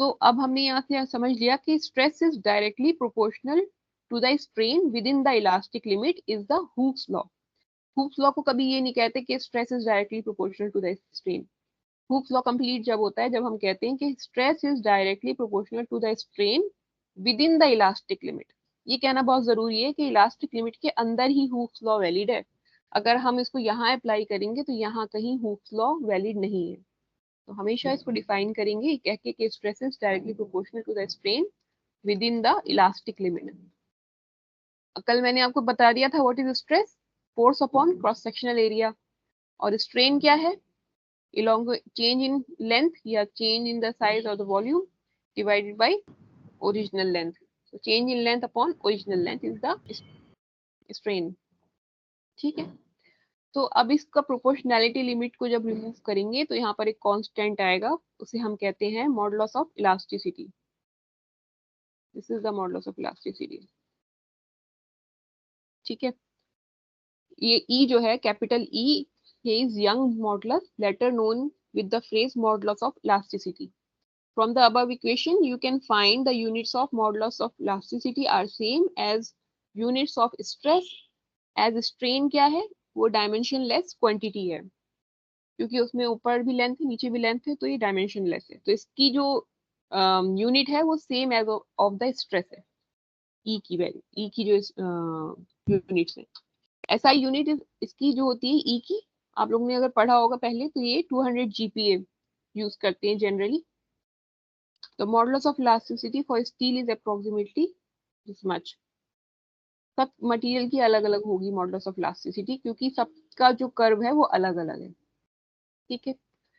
अब हमने यहाँ से समझ लिया कि stress is directly proportional to the strain within the elastic limit is the Hooke's law. Hooke's law को कभी ये नहीं कहते कि stress is directly proportional to the strain. Hooke's law complete जब होता है जब हम कहते हैं कि stress is directly proportional to the strain within the elastic limit. ये कहना बहुत जरूरी है कि इलास्टिक लिमिट के अंदर ही हुक्स लॉ वैलिड है। अगर हम इसको यहाँ अप्लाई करेंगे तो यहाँ कहीं हुक्स लॉ वैलिड नहीं है। तो हमेशा इसको डिफाइन करेंगे कह के कि stress is directly proportional to the strain within the elastic limit. कल मैंने आपको बता दिया था what is stress, force upon cross sectional area, और स्ट्रेन क्या है, चेंज इन लेंथ या change in the size of the volume divided by original length. so change in length upon original length is the strain। ठीक है, तो अब इसका proportionality limit को जब रिमूव करेंगे तो यहाँ पर एक कांस्टेंट आएगा, उसे हम कहते हैं modulus of elasticity. This is the modulus of elasticity. ठीक है, ये ई जो है कैपिटल ई, ये is Young modulus, later known with the phrase modulus of elasticity. From the above equation, you can find the units of modulus of elasticity are same as units of stress, as strain क्या है, वो dimensionless quantity है, क्योंकि उसमें ऊपर भी length है नीचे भी लेंथ है, तो ये dimensionless है। तो इसकी जो यूनिट है वो same as of the stress है। ई की वैल्यू, ई की जो यूनिट्स है, एसआई यूनिट इसकी जो होती है ई की, आप लोगों ने अगर पढ़ा होगा पहले तो ये 200 GPa यूज करते हैं generally. The modulus of elasticity for steel is approximately this much। सब मटेरियल की अलग अलग होगी मॉडुलस ऑफ इलास्टिसिटी, क्योंकि सबका जो कर्व है वो अलग अलग है। ठीक है,